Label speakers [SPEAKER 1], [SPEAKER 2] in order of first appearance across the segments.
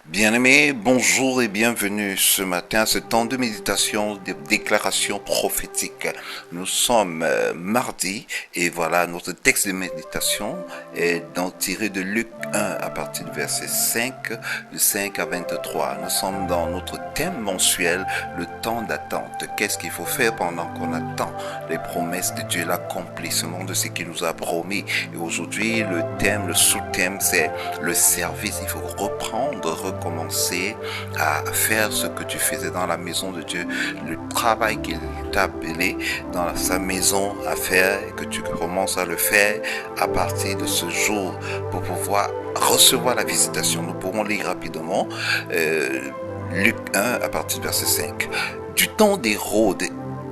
[SPEAKER 1] Bien-aimés, bonjour et bienvenue ce matin à ce temps de méditation, de déclaration prophétique. Nous sommes mardi et voilà notre texte de méditation est tiré de Luc 1 à partir du verset 5, de 5 à 23. Nous sommes dans notre thème mensuel, le temps d'attente. Qu'est-ce qu'il faut faire pendant qu'on attend les promesses de Dieu, l'accomplissement de ce qu'il nous a promis. Et aujourd'hui, le sous-thème, c'est le service. Il faut recommencer à faire ce que tu faisais dans la maison de Dieu, le travail qu'il t'a appelé dans sa maison à faire et que tu commences à le faire à partir de ce jour pour pouvoir recevoir la visitation. Nous pourrons lire rapidement Luc 1 à partir du verset 5. Du temps d'Hérode,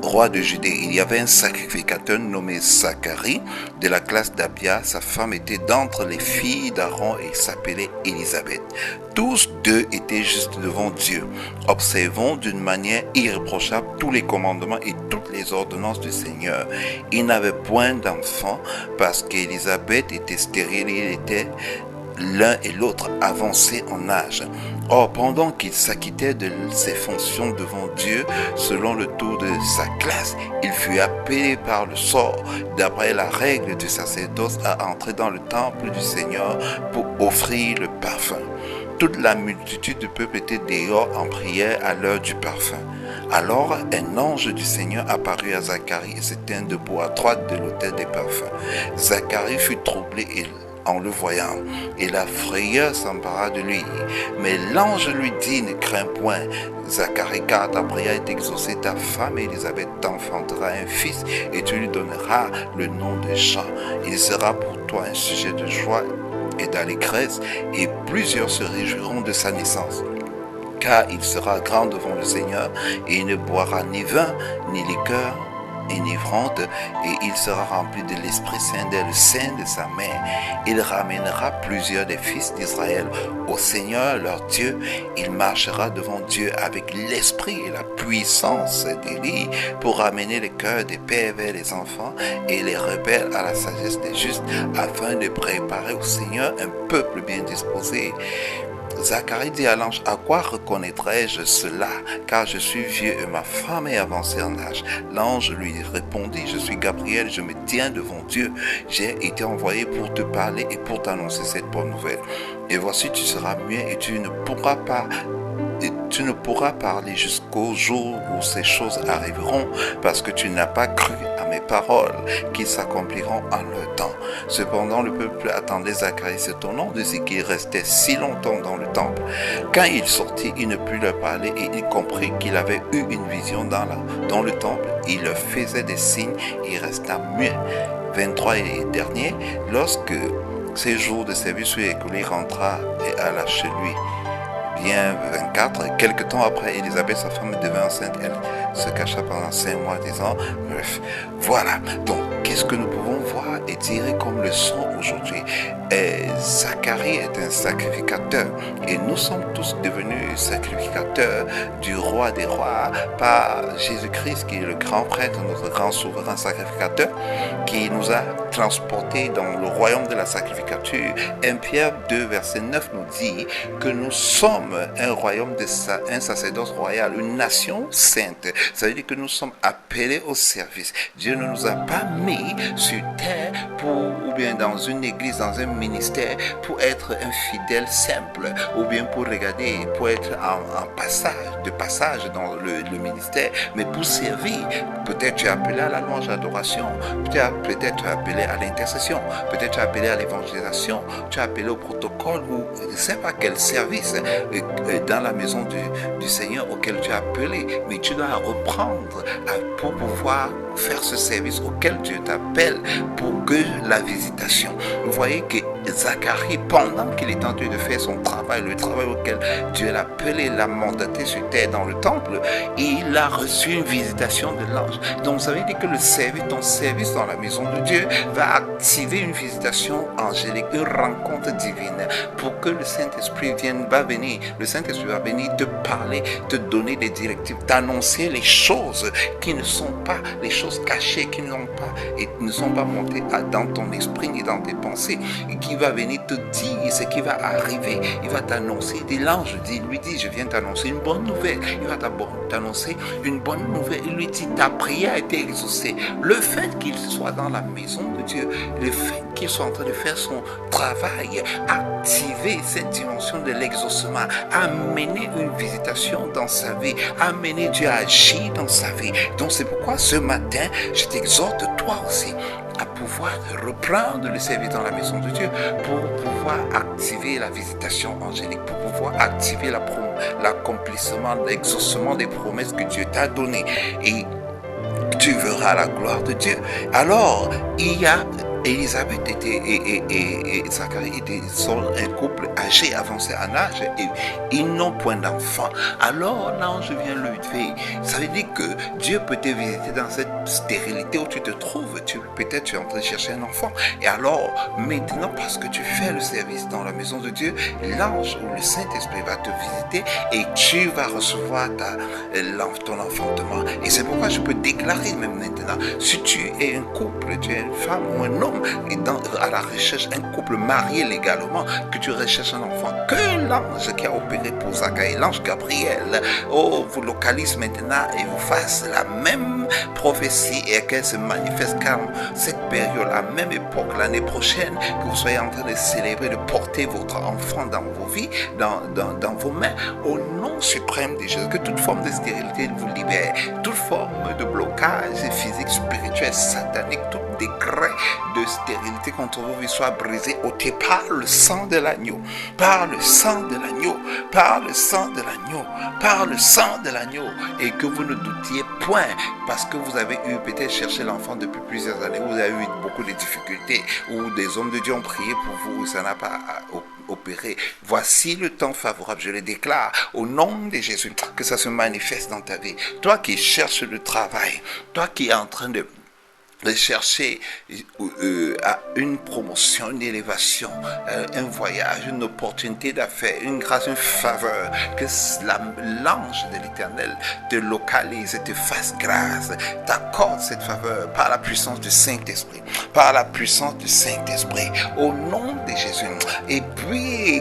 [SPEAKER 1] roi de Judée, il y avait un sacrificateur nommé Zacharie de la classe d'Abia. Sa femme était d'entre les filles d'Aaron et s'appelait Élisabeth. Tous deux étaient justes devant Dieu, observant d'une manière irréprochable tous les commandements et toutes les ordonnances du Seigneur. Ils n'avaient point d'enfants parce qu'Élisabeth était stérile et il était l'un et l'autre avancés en âge. Or, pendant qu'il s'acquittait de ses fonctions devant Dieu, selon le tour de sa classe, il fut appelé par le sort, d'après la règle du sacerdoce, à entrer dans le temple du Seigneur pour offrir le parfum. Toute la multitude du peuple était dehors en prière à l'heure du parfum. Alors un ange du Seigneur apparut à Zacharie et se tint debout à droite de l'autel des parfums. Zacharie fut troublé en le voyant, et la frayeur s'empara de lui. Mais l'ange lui dit, ne crains point, Zacharie, car ta prière est exaucée, ta femme Élisabeth t'enfantera un fils, et tu lui donneras le nom de Jean. Il sera pour toi un sujet de joie et d'allégresse, et plusieurs se réjouiront de sa naissance. Car il sera grand devant le Seigneur, et il ne boira ni vin, ni liqueur, enivrante, et il sera rempli de l'Esprit Saint dès le sein de sa mère. Il ramènera plusieurs des fils d'Israël au Seigneur leur Dieu. Il marchera devant Dieu avec l'esprit et la puissance d'Élie pour ramener le cœur des pères vers les enfants et les rebelles à la sagesse des justes, afin de préparer au Seigneur un peuple bien disposé. Zacharie dit à l'ange, à quoi reconnaîtrai-je cela, car je suis vieux et ma femme est avancée en âge. L'ange lui répondit, je suis Gabriel, je me tiens devant Dieu. J'ai été envoyé pour te parler et pour t'annoncer cette bonne nouvelle. Et voici, tu seras muet et tu ne pourras parler jusqu'au jour où ces choses arriveront, parce que tu n'as pas cru à mes paroles, qui s'accompliront en leur temps. Cependant, le peuple attendait Zacharie, s'étonnant de ce qu'il restait si longtemps dans le temple. Quand il sortit, il ne put leur parler, et il comprit qu'il avait eu une vision dans le temple. Il leur faisait des signes, et il resta muet. 23 et dernier, lorsque ses jours de service furent écoulés, il rentra et alla chez lui. Bien 24, quelque temps après, Élisabeth, sa femme, devint enceinte. Elle se cacha pendant 5 mois, disant, bref, voilà. Donc, qu'est-ce que nous pouvons voir et tirer comme leçon aujourd'hui? Zacharie est un sacrificateur et nous sommes tous devenus sacrificateurs du roi des rois par Jésus-Christ, qui est le grand prêtre, notre grand souverain sacrificateur, qui nous a transportés dans le royaume de la sacrificature. 1 Pierre 2, verset 9 nous dit que nous sommes un royaume un sacerdoce royal, une nation sainte. Ça veut dire que nous sommes appelés au service. Dieu ne nous a pas mis sur terre ou bien dans une église, dans un ministère, pour être un fidèle simple, ou bien pour regarder, pour être de passage dans le ministère, mais pour servir. Peut-être tu es appelé à la louange, à l'adoration, peut-être tu es appelé à l'intercession, peut-être tu es appelé à l'évangélisation, tu es appelé au protocole, ou je ne sais pas quel service dans la maison du Seigneur auquel tu es appelé, mais tu dois reprendre pour pouvoir faire ce service auquel Dieu t'appelle pour que la visitation. Vous voyez que Zacharie, pendant qu'il est en train de faire son travail, le travail auquel Dieu l'a appelé, l'a mandaté sur terre dans le temple, il a reçu une visitation de l'ange. Donc ça veut dire que ton service dans la maison de Dieu va activer une visitation angélique, une rencontre divine, pour que le Saint-Esprit va venir. Le Saint-Esprit va venir te parler, te donner des directives, t'annoncer les choses qui ne sont pas, les choses cachées qui ne sont pas montées dans ton esprit ni dans tes pensées, et qui va venir te dire ce qui va arriver. Il va t'annoncer. L'ange lui dit, je viens t'annoncer une bonne nouvelle. Il va t'annoncer une bonne nouvelle. Il lui dit, ta prière a été exaucée. Le fait qu'il soit dans la maison de Dieu, le fait qu'il soit en train de faire son travail, activer cette dimension de l'exaucement, amener une visitation dans sa vie, amener Dieu à agir dans sa vie. Donc c'est pourquoi ce matin, je t'exhorte toi aussi à pouvoir reprendre le service dans la maison de Dieu pour pouvoir activer la visitation angélique, pour pouvoir activer l'accomplissement, l'exaucement des promesses que Dieu t'a données. Et tu verras la gloire de Dieu. Alors, il y a Élisabeth et Zacharie sont un couple âgé, avancé en âge, et ils n'ont point d'enfant. Alors l'ange vient lui dire, ça veut dire que Dieu peut te visiter dans cette stérilité où tu te trouves. Peut-être tu es en train de chercher un enfant. Et alors, maintenant, parce que tu fais le service dans la maison de Dieu, l'ange ou le Saint-Esprit va te visiter et tu vas recevoir ton enfantement. Et c'est pourquoi je peux déclarer même maintenant, si tu es un couple, tu es une femme ou un homme, et à la recherche, un couple marié légalement, que tu recherches un enfant, que l'ange qui a opéré pour Zacharie, l'ange Gabriel, vous localise maintenant et vous fasse la même prophétie et qu'elle se manifeste car cette période, la même époque, l'année prochaine, que vous soyez en train de célébrer, de porter votre enfant dans vos vies, dans vos mains, au nom suprême de Jésus, que toute forme de stérilité vous libère, toute forme de blocage physique, spirituel, satanique, tout décret de stérilité contre vos vies soit brisé, ôté par le sang de l'agneau, par le sang de l'agneau, par le sang de l'agneau, par le sang de l'agneau, et que vous ne doutiez point, parce que vous avez eu peut-être cherché l'enfant depuis plusieurs années, vous avez eu beaucoup de difficultés, ou des hommes de Dieu ont prié pour vous, ça n'a pas opéré. Voici le temps favorable, je le déclare au nom de Jésus, que ça se manifeste dans ta vie. Toi qui cherches le travail, toi qui es en train de chercher à une promotion, une élévation, un voyage, une opportunité d'affaires, une grâce, une faveur, que l'ange de l'Éternel te localise et te fasse grâce, t'accorde cette faveur par la puissance du Saint-Esprit, par la puissance du Saint-Esprit, au nom de Jésus. Et puis,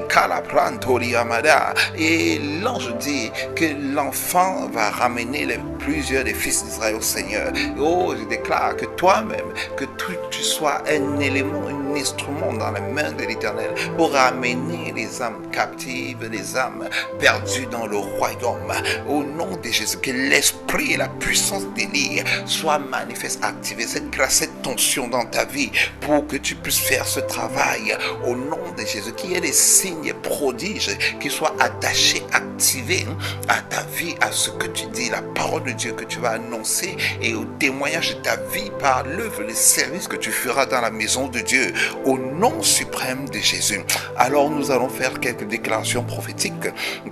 [SPEAKER 1] et l'ange dit que l'enfant va ramener plusieurs des fils d'Israël au Seigneur. Oh, je déclare que toi-même, que tu sois un élément, un instrument dans les mains de l'Éternel pour ramener les âmes captives, les âmes perdues dans le royaume. Au nom de Jésus, que l'esprit et la puissance d'Élie soient manifestes, activés, cette grâce, cette tension dans ta vie pour que tu puisses faire ce travail. Au nom de Jésus, qu'il y ait des signes prodiges qui soient attachés, activés à ta vie, à ce que tu dis, la parole de Dieu que tu vas annoncer et au témoignage de ta vie par l'œuvre, les services que tu feras dans la maison de Dieu, au nom suprême de Jésus. Alors nous allons faire quelques déclarations prophétiques.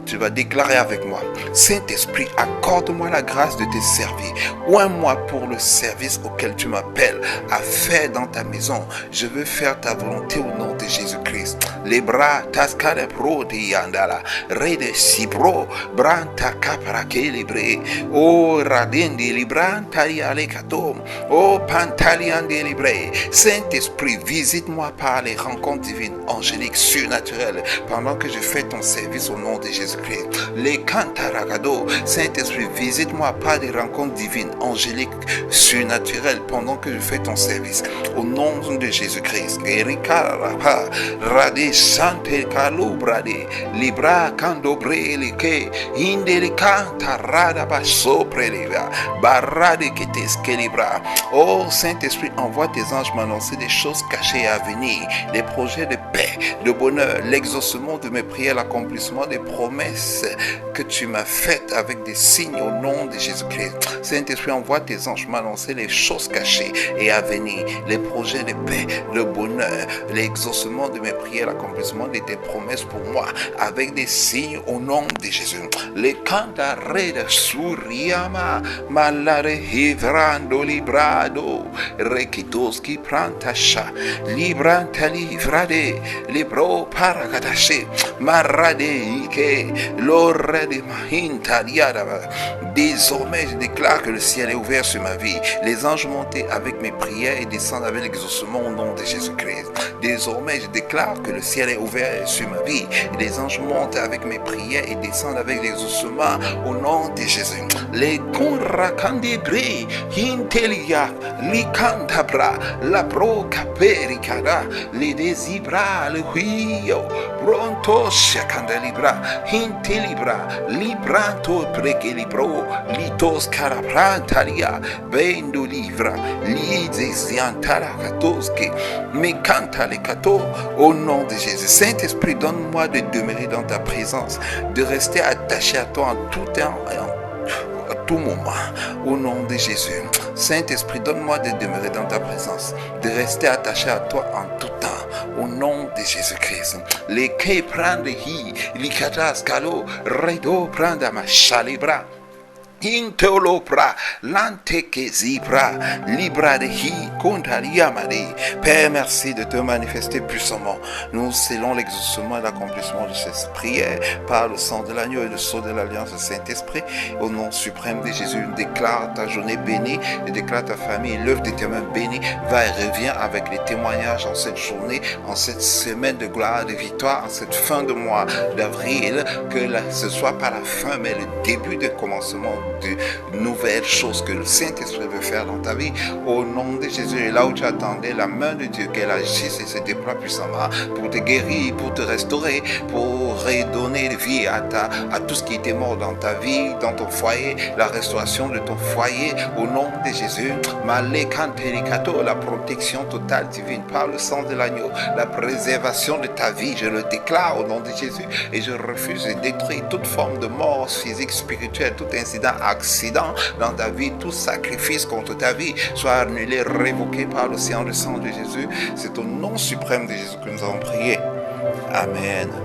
[SPEAKER 1] Tu vas déclarer avec moi: Saint-Esprit, accorde-moi la grâce de te servir. Oins-moi pour le service auquel tu m'appelles à faire dans ta maison. Je veux faire ta volonté au nom de Jésus-Christ. Les bras tascale pro de yandala, re de sibro, branta capra libre, o radendi librantari alekato, o pantaliande libre. Saint-Esprit, visite-moi par les rencontres divines, angéliques, surnaturelles, pendant que je fais ton service au nom de Jésus-Christ. Les cantaragado, Saint-Esprit, visite-moi par des rencontres divines, angéliques, surnaturelles, pendant que je fais ton service au nom de Jésus-Christ. Erika rapa, rade sante kalubrade, libra kandobre leke, indele kanta rada baso preleva, barade ketes kelibra. Oh Saint-Esprit, envoie tes anges m'annoncer des choses cachées à venir, des projets de paix, de bonheur, l'exaucement de mes prières, l'accomplissement des promesses que tu m'as faites avec des signes au nom de Jésus-Christ. Saint-Esprit, envoie tes anges m'annoncer les choses cachées et à venir, les projets de paix, le bonheur, l'exaucement de mes prières, l'accomplissement l'accomplissement de tes promesses pour moi, avec des signes au nom de Jésus. Les cantare de Suriama, malare hivrando librado, requitos qui prantasha, libranta livrade, libro paragadache, marade ike, l'ore de mahinta diadava. Désormais, je déclare que le ciel est ouvert sur ma vie. Les anges montent avec mes prières et descendent avec l'exaucement au nom de Jésus-Christ. Désormais, je déclare que le ciel est ouvert sur ma vie. Les anges montent avec mes prières et descendent avec l'exaucement au nom de Jésus. Les conracandibri, intelia, li cantabra, la procapericada, les désibra, le huio, pronto shakandalibra, intelibra, libranto prekelibro, litos caraprantaria, bendo livra, liziantara katoske, me canta les cato, au nom de Jésus. Saint-Esprit, donne-moi de demeurer dans ta présence, de rester attaché à toi en tout temps et à tout moment, au nom de Jésus. Saint-Esprit, donne-moi de demeurer dans ta présence, de rester attaché à toi en tout temps, au nom de Jésus-Christ. Les que prendre hi, li katas kalo, redo prendre ma chalibra. Intolopra, l'anteke zibra, libra de hi, kontariamade. Père, merci de te manifester puissamment. Nous scellons l'exaucement et l'accomplissement de cette prière par le sang de l'agneau et le sceau de l'alliance du Saint-Esprit. Au nom suprême de Jésus, déclare ta journée bénie et déclare ta famille, l'œuvre de tes mains bénie. Va et reviens avec les témoignages en cette journée, en cette semaine de gloire, de victoire, en cette fin de mois d'avril. Que ce soit pas la fin, mais le début de commencement de nouvelles choses que le Saint-Esprit veut faire dans ta vie. Au nom de Jésus, et là où tu attendais la main de Dieu qu'elle agisse et se déploie puissamment pour te guérir, pour te restaurer, pour redonner vie à tout ce qui était mort dans ta vie, dans ton foyer, la restauration de ton foyer. Au nom de Jésus, la protection totale divine par le sang de l'agneau, la préservation de ta vie, je le déclare au nom de Jésus, et je refuse de détruire toute forme de mort physique, spirituelle, tout incident, accident dans ta vie, tout sacrifice contre ta vie soit annulé, révoqué par l'océan du sang de Jésus. C'est au nom suprême de Jésus que nous avons prié. Amen.